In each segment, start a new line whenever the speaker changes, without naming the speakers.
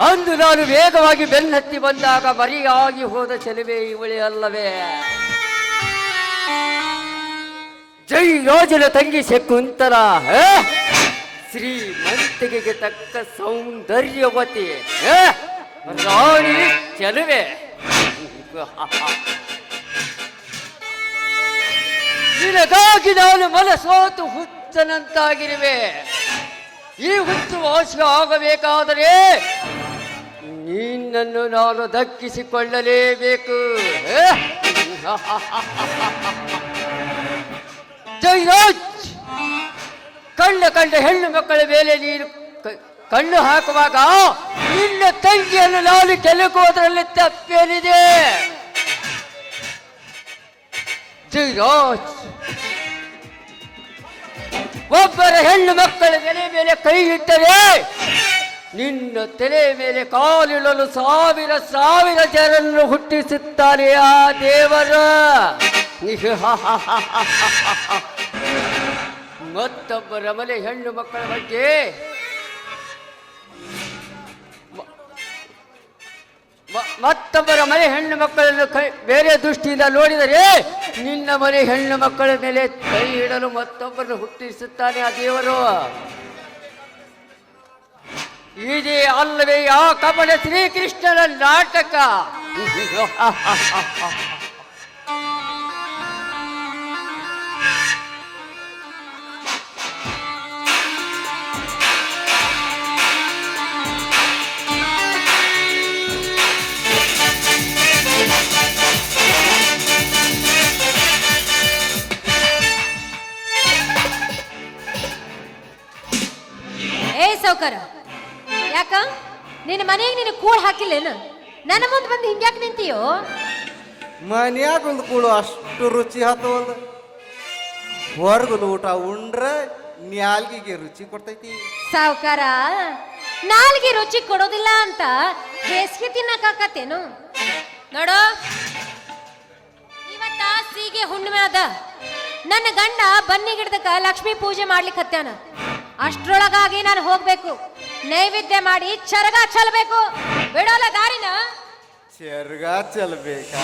ಅಂದು ನಾನು ವೇಗವಾಗಿ ಬೆನ್ನತ್ತಿ ಬಂದಾಗ ಮರಿಯಾಗಿ ಹೋದ ಚೆಲುವೆ ಇವಳೆ ಅಲ್ಲವೇ? ಜೈ ಯೋಜನ ತಂಗಿ ಶಕುಂತಲ, ಶ್ರೀಮಂತಿಕೆಗೆ ತಕ್ಕ ಸೌಂದರ್ಯವತಿ, ರಾಣಿ ಚೆಲುವೆ. ನಿನಗಾಗಿ ನಾನು ಮನಸೋತು ಹುಚ್ಚನಂತಾಗಿರುವೆ. ಈ ಹುಚ್ಚು ವಾಸಿ ಆಗಬೇಕಾದರೆ ನಿನ್ನನ್ನು ನಾನು ದಕ್ಕಿಸಿಕೊಳ್ಳಲೇಬೇಕು. ಜೈರಾಜ್, ಕಂಡ ಹೆಣ್ಣು ಮಕ್ಕಳ ಮೇಲೆ ನೀನು ಕಣ್ಣು ಹಾಕುವಾಗ ನಿನ್ನ ತಂಗಿಯನ್ನು ನಾನು ಕೆಲಕುವುದರಲ್ಲಿ ತಪ್ಪೇನಿದೆ? ಜೈರಾಜ್, ಒಬ್ಬರ ಹೆಣ್ಣು ಮಕ್ಕಳ ತಲೆ ಮೇಲೆ ಕೈ ಇಟ್ಟರೆ ನಿನ್ನ ತಲೆ ಮೇಲೆ ಕಾಲಿಡಲು ಸಾವಿರ ಜನರನ್ನು ಹುಟ್ಟಿಸುತ್ತಾರೆ ಆ ದೇವರ. ಮತ್ತೊಬ್ಬರ ಮನೆ ಹೆಣ್ಣು ಮಕ್ಕಳ ಬಗ್ಗೆ ಮತ್ತೊಬ್ಬರ ಮನೆ ಹೆಣ್ಣು ಮಕ್ಕಳನ್ನು ಬೇರೆ ದೃಷ್ಟಿಯಿಂದ ನೋಡಿದರೆ ನಿನ್ನ ಮನೆ ಹೆಣ್ಣು ಮಕ್ಕಳ ಮೇಲೆ ಕೈ ಇಡಲು ಮತ್ತೊಬ್ಬರನ್ನು ಹುಟ್ಟಿಸುತ್ತಾನೆ ಆ ದೇವರು. ಇದೇ ಅಲ್ಲವೇ ಆ ಕಪಟ ಶ್ರೀಕೃಷ್ಣನ ನಾಟಕ?
ಸೌಕರ, ಯಾಕ ನಿನ್ನ ಮನೆಗೆ ನೀನು ಕೂಳ್ ಹಾಕಿಲ್ಲೇನು? ನನ್ನ ಮುಂದೆ ಬಂದು ಹಿಂಗ್ಯಾಕೆ ನಿಂತೀಯೋ?
ಮನ್ಯಾಗ ಒಂದು ಕೂಳು ಅಷ್ಟು ರುಚಿ ಹತ್ತವಲ್ಲ, ಹೊರಗದು ಊಟ ಉಂಡ್ರೆ ನಾಲ್ಗಿಗೆ ರುಚಿ ಕೊಡ್ತೈತಿ.
ಸಾವುಕಾರ, ನಾಲ್ಗೆ ರುಚಿ ಕೊಡೋದಿಲ್ಲ ಅಂತ ಬೇಸಿಗೆ ತಿನ್ನಕಾಕತ್ತೇನು? ನೋಡು, ಇವತ್ತ ಸೀಗೆ ಹುಣ್ಣಿಮೆ ಅದ. ನನ್ನ ಗಂಡ ಬನ್ನಿ ಗಿಡದಕ್ಕ ಲಕ್ಷ್ಮೀ ಪೂಜೆ ಮಾಡ್ಲಿಕ್ಕೆ ಹತ್ಯಾನ. ಅಷ್ಟ್ರೊಳಗಾಗಿ ನಾನು ಹೋಗ್ಬೇಕು, ನೈವೇದ್ಯ ಮಾಡಿ ಚರಗ ಚಲ್ಬೇಕು. ಬಿಡೋಲ್ಲ ದಾರಿನ?
ಚರಗ ಚಲ್ಬೇಕಾ?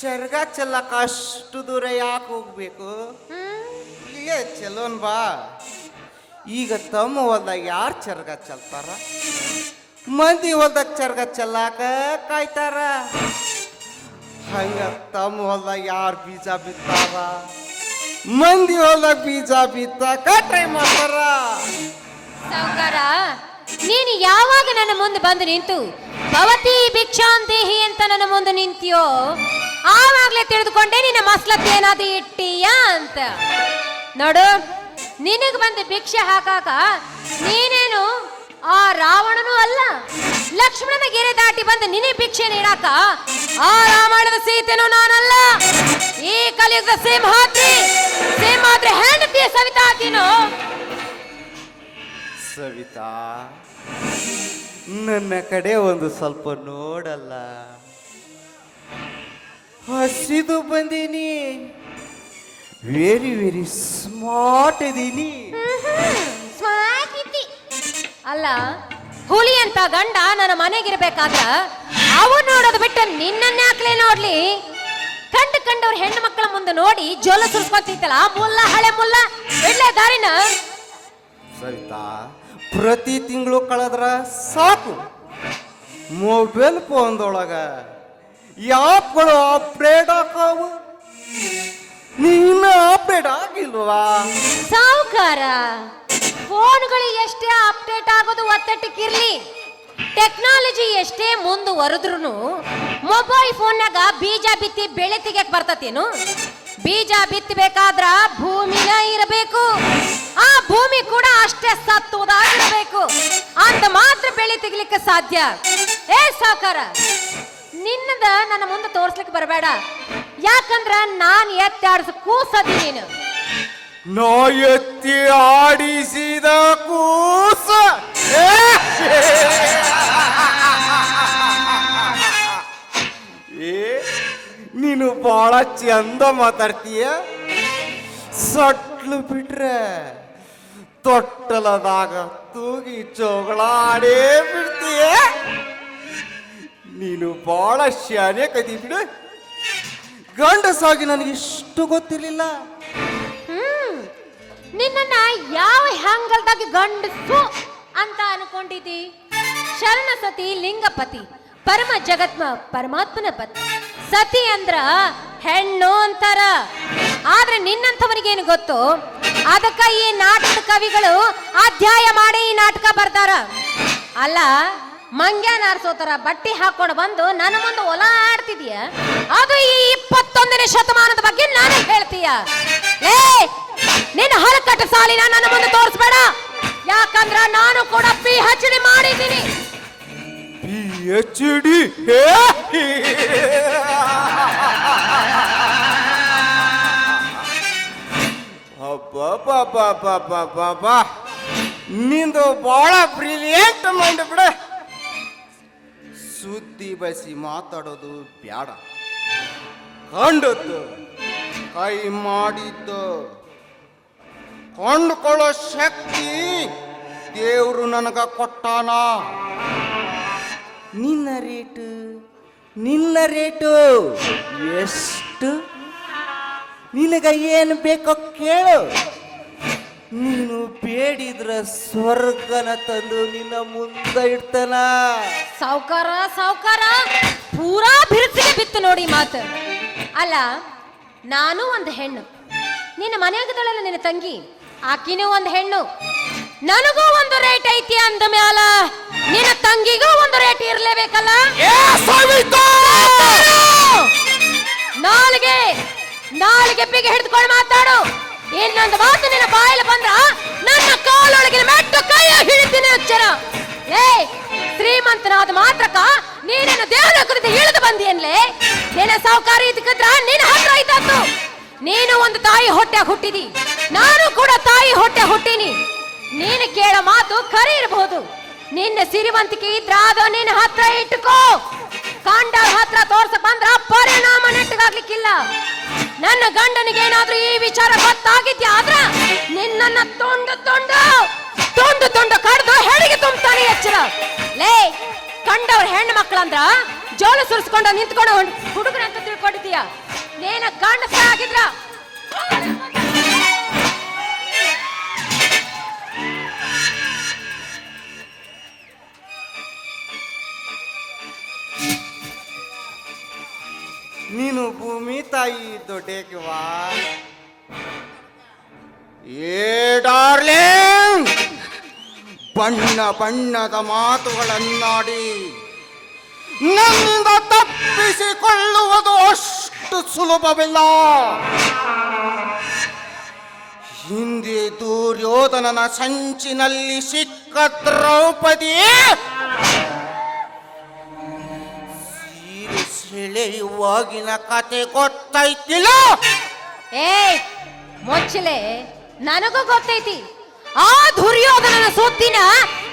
ಚರಗ ಚೆಲ್ಲಕ ಅಷ್ಟು ದೂರ ಯಾಕೆ ಹೋಗ್ಬೇಕು? ಇಲ್ಲಿಗೆ ಚೆಲ್ಲೋನ್ ಬಾ. ಈಗ ತಮ್ಮ ಹೊಲ್ದಾಗ ಯಾರು ಚರಗ ಚೆಲ್ತಾರ? ಮಂದಿ ಹೊಲ್ದಾಗ ಚರಗ ಚೆಲ್ಲಾಕ ಕಾಯ್ತಾರ. ಹಂಗ ತಮ್ಮ ಹೊಲ್ದಾಗ ಯಾರು ಬೀಜ ಬಿತ್ತಾರ? ಮಂದಿ ಹೊಲ್ದಾಗ ಬೀಜ ಬಿತ್ತಾಕ ಟ್ರೈ ಮಾಡ್ತಾರ.
ಸಾವುಕಾರ, ನೀನು ಯಾವಾಗ ನನ್ನ ಮುಂದೆ ಬಂದು ನಿಂತು ಭವತಿ ಭಿಕ್ಷಾಂದೇಹಿ ಅಂತ ನನ್ನ ಮುಂದೆ ನಿಂತಿಯೋ ಆವಾಗ್ಲೇ ತಿಳಿದುಕೊಂಡೆ ನಿನ್ನ ಮಸ್ಲತ್ ಏನಾದ್ರು ಇಟ್ಟೀಯ ಅಂತ. ನೋಡು, ನಿನಗೆ ಬಂದು ಭಿಕ್ಷೆ ಹಾಕಾಕ ನೀನೇನು ಆ ರಾವಣನೂ ಅಲ್ಲ, ಲಕ್ಷ್ಮಣನ ಗೆರೆ ದಾಟಿ ಬಂದು ನಿನ್ನೆ ಭಿಕ್ಷೆ ನೀಡಾಕ ಆ ರಾಮಾಯಣದ ಸೀತೆನೂ ನಾನಲ್ಲ. ಈ ಕಲಿಯುಗದ ಸಿಂಹಾದ್ರಿ ಹೆಂಡತಿಯ ಸವಿತಾ ಆತೀನೋ.
ಸವಿತಾ, ನನ್ನ ಕಡೆ ಒಂದು ಸ್ವಲ್ಪ ನೋಡಲ್ಲ. ಹಸಿದು ಬಂದೀನಿ, ವೆರಿ ಸ್ಮಾರ್ಟ್ ಇದೀನಿ.
ಅಲ್ಲ, ಹುಲಿ ಅಂತ ಗಂಡ ನನ್ನ ಮನೆಗಿರ್ಬೇಕಾದ್ರ ಅವು ನೋಡೋದು ಬಿಟ್ಟು ನಿನ್ನನ್ನೇ ಹಾಕ್ಲೇ ನೋಡ್ಲಿ. ಕಂಡವ್ರ ಹೆಣ್ಣು ಮಕ್ಕಳ ಮುಂದೆ ನೋಡಿ ಜೋಲ ಸುರ್ಸ್ಕೊತಿತ್ತಲ್ಲ, ಮುಲ್ಲ ಹಳೆ ಮುಲ್ಲ, ಬಿಡ್ಲೆ ದಾರಿನ?
ಸವಿತಾ, ಪ್ರತಿ ತಿಂಗಳು ಕಳೆದ್ರ ಸಾಕು ಮೊಬೈಲ್ ಫೋನ್ದೊಳಗ ಯಾಪ್ಗಳು ಅಪ್ಡೇಟ್ ಆಕಾವು. ನೀನು ಅಪ್ಡೇಟ್ ಆಗಿಲ್ವಾ?
ಸಾವುಕಾರ, ಫೋನ್ಗಳು ಎಷ್ಟೇ ಅಪ್ಡೇಟ್ ಆಗೋದು ಒತ್ತಟ್ಟಿಗಿರ್ಲಿ, ಟೆಕ್ನಾಲಜಿ ಎಷ್ಟೇ ಮುಂದುವರೆದ್ರು ಮೊಬೈಲ್ ಫೋನ್ನಾಗ ಬೀಜ ಬಿತ್ತಿ ಬೆಳೆ ತೆಗಿಯಕ್ ಬರ್ತತೇನು? ಬೀಜ ಬಿತ್ತಬೇಕಾದ್ರ ಭೂಮಿನ ಇರಬೇಕು, ಆ ಭೂಮಿ ಕೂಡ ಅಷ್ಟೇ ಸತ್ತುವುದಾಗಿರಬೇಕು, ಅಂತ ಮಾತ್ರ ಬೆಳೆ ತೆಗಿಲಿಕ್ಕೆ ಸಾಧ್ಯ. ಏ ಸಾವುಕಾರ, ನಿನ್ನದ ನನ್ನ ಮುಂದೆ ತೋರ್ಸ್ಲಿಕ್ಕೆ ಬರಬೇಡ. ಯಾಕಂದ್ರ ನಾನು ಎತ್ತಾಡಿಸ ಕೂಸದಿ ನೀನು.
ನೋ ಎತ್ತಿ ಆಡಿಸಿದ ಕೂಸ. ನೀನು ಬಹಳ ಚಂದ ಮಾತಾಡ್ತೀಯ. ಸಟ್ಲು ಬಿಟ್ರೆ ತೊಟ್ಟಲದಾಗ ತೂಗಿ ಜೋಗಳಾಡೇ ಬಿಡ್ತೀಯ. ನೀನು ಬಹಳ ಶಾನೆ ಕದಿ ಬಿಡು. ಗಂಡಸಾಗಿ ನನಗೆ ಇಷ್ಟು ಗೊತ್ತಿರಲಿಲ್ಲ.
ನಿನ್ನ ಯಾವ ಹ್ಯಾಂಗಲ್ದಾಗ ಗಂಡಸು ಅಂತ ಅನ್ಕೊಂಡಿದ್ದಿ? ಶರಣ ಸತಿ ಲಿಂಗಪತಿ, ಪರಮ ಜಗತ್ಮ ಪರಮಾತ್ಮನ ಪತಿ. ಸತಿ ಅಂದ್ರ ಹೆಣ್ಣು ಅಂತಾರ. ಆದ್ರೆ ನಿನ್ನಂಥವನಿಗೇನು ಗೊತ್ತು? ಅದಕ್ಕ ಈ ನಾಟಕದ ಕವಿಗಳು ಅಧ್ಯಾಯ ಮಾಡಿ ಈ ನಾಟಕ ಬರ್ತಾರ. ಅಲ್ಲ, ಮಂಗ್ಯಾನ ಆರಿಸೋತರ ಬಟ್ಟೆ ಹಾಕೊಂಡು ಬಂದು ನನ್ನ ಮುಂದೆ ಹೊಲ ಆಡ್ತಿದೀಯ. ಅದು ಈ 21ನೇ ಶತಮಾನದ ಬಗ್ಗೆ ನಾನು ಹೇಳ್ತೀಯ. ಏ, ನಿನ್ನ ಹಲಕಟ್ಟ ಸಾಲಿನ ನನ್ನ ಮುಂದೆ ತೋರಿಸ್ಬೇಡ. ಯಾಕಂದ್ರ ನಾನು ಕೂಡ PhD ಮಾಡಿದ್ದೀನಿ.
PhD? ಅಬ್ಬಬ್ಬಬ್ಬಬ್ಬಬ್ಬಬ್ಬ, ನಿಂದು ಬಹಳ ಬ್ರಿಲಿಯಂಟ್ ಮೈಂಡ್ ಬಿಡ. ಸುದ್ದಿ ಬಸಿ ಮಾತಾಡೋದು ಬ್ಯಾಡ. ಕಂಡದ್ದು ಕೈ ಮಾಡಿದ್ದು ಕೊಂಡ್ಕೊಳ್ಳೋ ಶಕ್ತಿ ದೇವ್ರು ನನಗ ಕೊಟ್ಟಾನ. ನಿನ್ನ ರೇಟು ಎಷ್ಟು? ನಿನಗ ಏನು ಬೇಕೋ ಕೇಳು. ನೀನು ಬೇಡಿದ್ರ ಸ್ವರ್ಗನ ತಂದು ನಿನ್ನ ಮುಂದೆ ಇಡ್ತಾನ.
ಸಾವುಕಾರ ಪೂರಾ ಬಿರುಸಿಗೆ ಬಿತ್ತು ನೋಡಿ ಮಾತು. ಅಲ್ಲ, ನಾನು ಒಂದು ಹೆಣ್ಣು, ನಿನ್ನ ಮನೆಯಾಗದಳಲ್ಲ ನಿನ್ನ ತಂಗಿ, ಆಕಿನೂ ಒಂದು ಹೆಣ್ಣು. ನನಗೂ ಒಂದು ರೇಟ್ ಐತಿ ಅಂದ ಮ್ಯಾಲ ನಿನ್ನ ತಂಗಿಗೂ ಒಂದು ರೇಟ್ ಇರ್ಲೇಬೇಕಲ್ಲ. ನಾಲಿಗೆ ಬಿಗಿ ಹಿಡಿದುಕೊಂಡು ಮಾತಾಡು. ಇನ್ನೊಂದು ಮಾತು ನಿನ್ನ ಬಾಯಲ್ಲಿ ಬಂದ್ರ ನನ್ನ ಕಾಲೊಳಗಿನ ಮೆಟ್ಟು ಕೈಯ ಹಿಡಿತೀನಿ ಅಚ್ಚರ. ಏ, ಶ್ರೀಮಂತನಾದ ಮಾತ್ರಕ್ಕ ನೀನೇನು ದೇವಲೋಕದಿಂದ ಇಳಿದು ಬಂದಿಯನ್ಲೇ? ನಿನ್ನ ಸಾವುಕಾರಿ ಇದಕ್ಕಿದ್ರ ನಿನ್ನ ಹತ್ರ ಐತದ್ದು. ನೀನು ಒಂದು ತಾಯಿ ಹೊಟ್ಟೆ ಹುಟ್ಟಿದಿ, ನಾನು ಕೂಡ ತಾಯಿ ಹೊಟ್ಟೆ ಹುಟ್ಟಿನಿ. ನೀನು ಕೇಳೋ ಮಾತು ಖರೆ ಇರಬಹುದು. ನಿನ್ನ ಸಿರಿವಂತಿಕೆ ಇದ್ರ ಅದು ನಿನ್ನ ಹತ್ರ ಇಟ್ಟುಕೋ. ಕಂಡವ್ರ ಹತ್ರ ತೋರ್ಸಕ್ ಬಂದ್ರ ಪರಿಣಾಮ ನೆಟ್ಟಗಾಗ್ಲಿಕ್ಕಿಲ್ಲ. ನನ್ನ ಗಂಡನಿಗೆ ಏನಾದ್ರೂ ಈ ವಿಚಾರ ಗೊತ್ತಾಗಿದ್ಯಾ ಆದ್ರ ನಿನ್ನನ್ನ ತುಂಡು ಕಡ್ದು ಹೆಡಿಗೆ ತುಂಬ್ತಾನೆ ಎಚ್ಚರ. ಲೇ, ಕಂಡವ್ರ ಹೆಣ್ಣು ಮಕ್ಕಳಂದ್ರ ಜೋಳ ಸುರಿಸ್ಕೊಂಡ ನಿಂತ್ಕೊಂಡು ಹುಡುಗನ ಅಂತ ತಿಳ್ಕೊಂಡಿದ್ದೀಯ. ನೇನ ಗಂಡಸ ಆಗಿದ್ರ
ನೀನು ಭೂಮಿ ತಾಯಿ ದೊಡ್ಡೇಕಿವಾ. ಏ ಡಾರ್ಲಿಂಗ್, ಬಣ್ಣದ ಮಾತುಗಳನ್ನಾಡಿ ನನ್ನಿಂದ ತಪ್ಪಿಸಿಕೊಳ್ಳುವುದು ಅಷ್ಟು ಸುಲಭವಿಲ್ಲ. ಹಿಂದೆ ದುರ್ಯೋಧನನ ಸಂಚಿನಲ್ಲಿ ಸಿಕ್ಕ ದ್ರೌಪದಿ ಸೆಳೆಯುವಾಗಿನ ಕತೆ ಗೊತ್ತೈತಿಲ್ಲ?
ಏ ಮೊಚ್ಚಲೆ, ನನಗೂ ಗೊತ್ತೈತಿ. ಆ ದುರ್ಯೋಧನನ ಸುದ್ದಿನ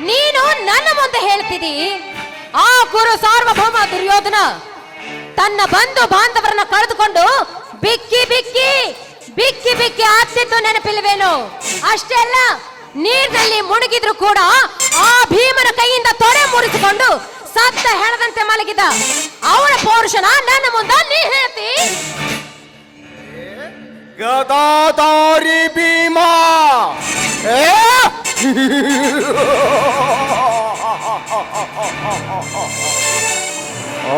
ನೀನು ನನ್ನ ಮುಂದೆ ಹೇಳ್ತಿದಿ. ಆ ಗುರು ಸಾರ್ವಭೌಮ ದುರ್ಯೋಧನ ತನ್ನ ಬಂಧು ಬಾಂಧವರನ್ನ ಕಳೆದುಕೊಂಡು ಬಿಕ್ಕಿ ಆಗ್ತಿದ್ದು ನೆನಪಿಲ್ವೇನೋ? ಅಷ್ಟೇ ಅಲ್ಲ, ನೀರಿನಲ್ಲಿ ಮುಳುಗಿದ್ರು ಕೂಡ ಆ ಭೀಮನ ಕೈಯಿಂದ ತೊಡೆ ಮುರಿಸಿಕೊಂಡು ಸತ್ತ ಹೆಣದಂತೆ ಮಲಗಿದ ಅವನ ಪೌರುಷನ ನನ್ನ ಮುಂದ ನೀ ಹೇಳ್ತಿ?
ಗದಾಧಾರಿ ಭೀಮ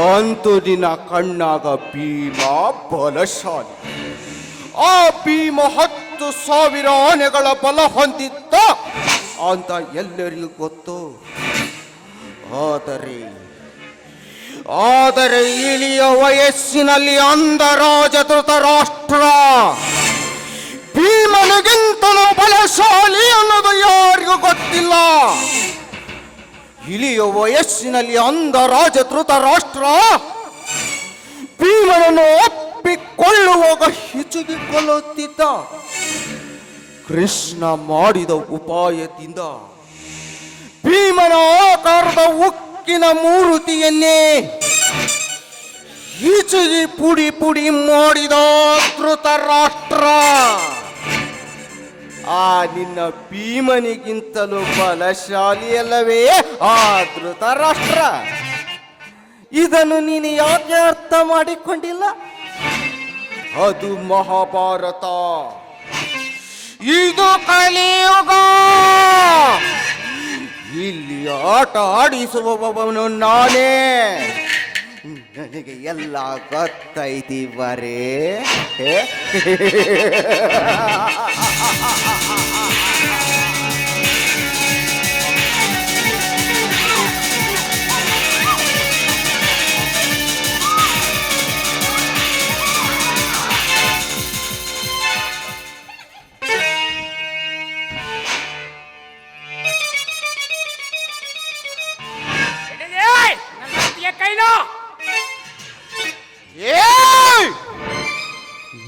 ಅಂತೂ ನಿನ್ನ ಕಣ್ಣಾಗ ಭೀಮ ಬಲಶಾಲಿ. ಆ ಭೀಮ 10,000 ಆನೆಗಳ ಬಲ ಹೊಂದಿದ್ದ ಅಂತ ಎಲ್ಲರಿಗೂ ಗೊತ್ತು. ಆದರೆ ಇಳಿಯ ವಯಸ್ಸಿನಲ್ಲಿ ಅಂಧರಾಜ ಧೃತರಾಷ್ಟ್ರ ಭೀಮನಿಗಿಂತಲೂ ಬಲಶಾಲಿ ಅನ್ನೋದು ಯಾರಿಗೂ ಗೊತ್ತಿಲ್ಲ. ಇಳಿಯ ವಯಸ್ಸಿನಲ್ಲಿ ಅಂಧರಾಜ ಧೃತರಾಷ್ಟ್ರ ಭೀಮನನ್ನು ಒಪ್ಪಿಕೊಳ್ಳುವಾಗ ಹಿಚುಕಿಕೊಳ್ಳುತ್ತಿದ್ದ. ಕೃಷ್ಣ ಮಾಡಿದ ಉಪಾಯದಿಂದ ಭೀಮನ ಆಕಾರದ ಉಕ್ಕಿನ ಮೂರ್ತಿಯನ್ನೇ ಹಿಚುಗಿ ಪುಡಿ ಮಾಡಿದ ಧೃತರಾಷ್ಟ್ರ ಆ ನಿನ್ನ ಭೀಮನಿಗಿಂತಲೂ ಬಲಶಾಲಿಯಲ್ಲವೇ ಆ ಧೃತರಾಷ್ಟ್ರ? ಇದನ್ನು ನೀನು ಯಾಕೆ ಅರ್ಥ ಮಾಡಿಕೊಂಡಿಲ್ಲ? ಅದು ಮಹಾಭಾರತ, ಇದು ಕಲಿಯುಗ. ಇಲ್ಲಿ ಆಟ ಆಡಿಸುವವನು ನಾನೇ. ನನಗೆ ಎಲ್ಲ ಗೊತ್ತೈತಿ ಬರೇ.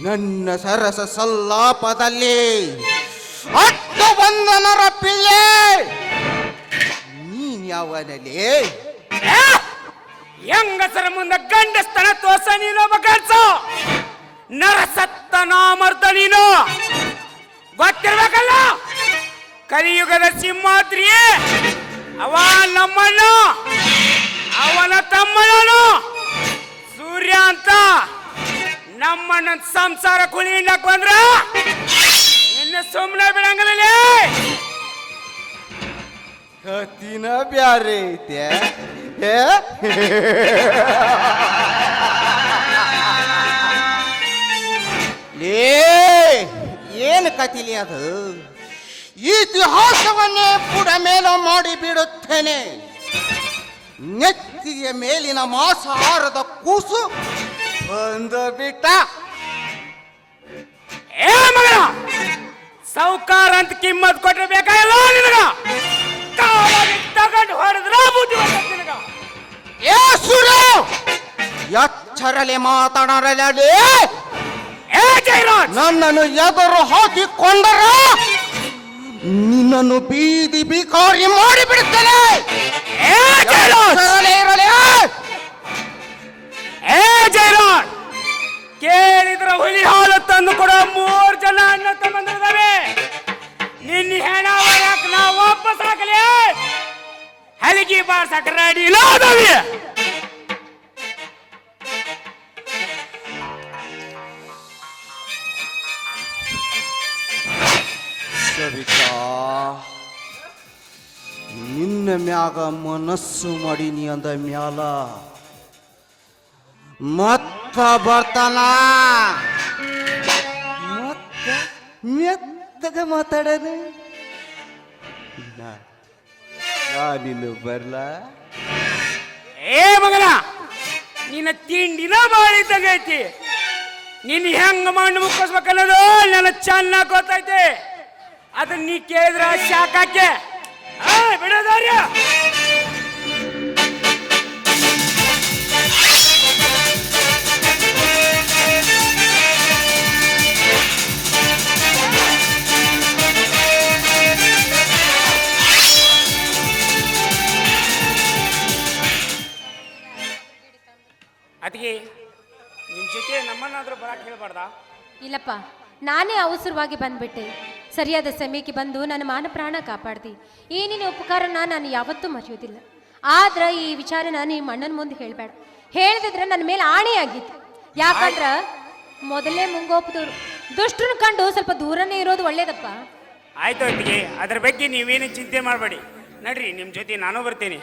ನನ್ನ ಸರಸ ಸಲ್ಲಾಪದಲ್ಲಿ ಅಟ್ಟು ಬಂದನರ ಪಿಳ್ಳೆ ನೀನ್ ಯಾವನಲ್ಲಿ?
ಹೆಂಗಸರ ಮುಂದೆ ಗಂಡಸ್ತನ ತೋರ್ಸ ನೀನೊಬ್ಬ ಗಂಡಸ, ನರಸತ್ತ ನಾಮರ್ತ ನೀನು ಗೊತ್ತಿರ್ಬೇಕಲ್ಲ. ಕಲಿಯುಗದ ಸಿಂಹಾದ್ರಿ ಅವ ನಮ್ಮಣ್ಣ, ಅವನ ತಮ್ಮನನು ಸೂರ್ಯ ಅಂತ. ನಮ್ಮಣ್ಣ ಸಂಸಾರ ಕುಳಿ ಹಿಂಡಕ್ ಬಂದ್ರ ನಿನ್ನ ಸುಮ್ಮನೆ ಬಿಡಂಗಲ್ಲ.
ಕತ್ತಿನ ಬ್ಯಾರೆ ಐತೆ. ಏನು ಕತಿಲಿ ಅದು? ಇತಿಹಾಸವನ್ನೇ ಬುಡ ಮೇಲ ಮಾಡಿ ಬಿಡುತ್ತೇನೆ. ನೆತ್ತಿಯ ಮೇಲಿನ ಮಾಂಸಾಹಾರದ ಕೂಸು ಬಂದು ಬಿಟ್ಟ.
ಏ ಮಗ, ಸಾವುಕಾರ ಅಂತ ಕಿಮ್ಮತ್ ಕೊಟ್ರೆ ಬೇಕಾಗಿಲ್ಲ ನಿನಗ. ತಗೊಂಡು ಹೊಡೆದ್ರ ಬುದ್ಧಿ ಬರ್ತೈತಿ ನಿನಗ.
ಏ ಸುರ, ಎಚ್ಚರಲೆ ಮಾತನಾಡಲಿ.
ಏ ಜಯರಾಜ್,
ನನ್ನನ್ನು ಎದುರು ಹಾಕಿಕೊಂಡರ ನಿನ್ನನ್ನು ಬೀದಿ ಬಿಕಾರಿ ಮಾಡಿಬಿಡುತ್ತೇನೆ.
ಏ ಜಯರಾಜ್,
ಇರಲಿ.
ಏ ಜಯರಾಜ್, ಕೇಳಿದ್ರ ಹುಲಿ ಹಾಲು ತಂದು ಕೊಡೋ 3 ಜನ ಅಣ್ಣ ತಮ್ಮಂದಿರಿದಾವೆ. ನಿನ್ನ ಹೆಣ ಒಳಕ್ ನಾವು ವಾಪಸ್ ಹಾಕಲಿ. ಹಲಿಗೆ ಬಾರ್ಸಕ್ ರೆಡಿ ಇಲ್ಲ ಅದಾವೆ.
ಸವಿತಾ, ನಿನ್ನ ಮ್ಯಾಗ ಮನಸ್ಸು ಮಾಡೀನಿ ಅಂದ ಮ್ಯಾಲ ಮತ್ತ ಬರ್ತಾನ. ಮೆತ್ತಗ ಮಾತಾಡನೆ ನಾನಿನ್ನು ಬರ್ಲ.
ಏ ಮಗನ, ನಿನ್ನ ತಿಂಡಿನ ಮಾಡಿದ್ದಾಗೈತಿ. ನಿನ್ನ ಹೆಂಗ ಮಣ್ಣು ಮುಕ್ಕಿಸ್ಬೇಕನ್ನೋದು ನನ್ನ ಚೆನ್ನಾಗಿ ಗೊತ್ತೈತಿ. ಅದನ್ನ ನೀ ಕೇಳಿದ್ರ ಶಾಕಾಕೆ ಬಿಡೋದಾರ್ಯ. ಅದಕ್ಕೆ ನಿಮ್ ಜೊತೆ ನಮ್ಮನ್ನಾದ್ರೂ ಬರಕ್ ಹೇಳ್ಬಾರ್ದ?
ಇಲ್ಲಪ್ಪ, ನಾನೇ ಅವಸರವಾಗಿ ಬಂದ್ಬಿಟ್ಟೆ. ಸರಿಯಾದ ಸಮಯಕ್ಕೆ ಬಂದು ನನ್ನ ಮಾನ ಪ್ರಾಣ ಕಾಪಾಡ್ತಿ. ಈ ನಿನ್ನ ಉಪಕಾರನ ನಾನು ಯಾವತ್ತೂ ಮರೆಯೋದಿಲ್ಲ. ಆದ್ರೆ ಈ ವಿಚಾರನ ನಿಮ್ಮ ಅಣ್ಣನ ಮುಂದೆ ಹೇಳಬೇಡ. ಹೇಳಿದ್ರೆ ನನ್ನ ಮೇಲೆ ಆಣೆ ಆಗಿತ್ತು. ಯಾಕಂದ್ರ ಮೊದಲೇ ಮುಂಗೋಪದವ್ರು ದುಷ್ಟರನ್ನ ಕಂಡು ಸ್ವಲ್ಪ ದೂರನೇ ಇರೋದು ಒಳ್ಳೇದಪ್ಪ.
ಆಯ್ತು ಅದಕ್ಕೆ, ಅದ್ರ ಬಗ್ಗೆ ನೀವೇನು ಚಿಂತೆ ಮಾಡಬೇಡಿ. ನಡ್ರಿ, ನಿಮ್ ಜೊತೆ ನಾನು ಬರ್ತೀನಿ.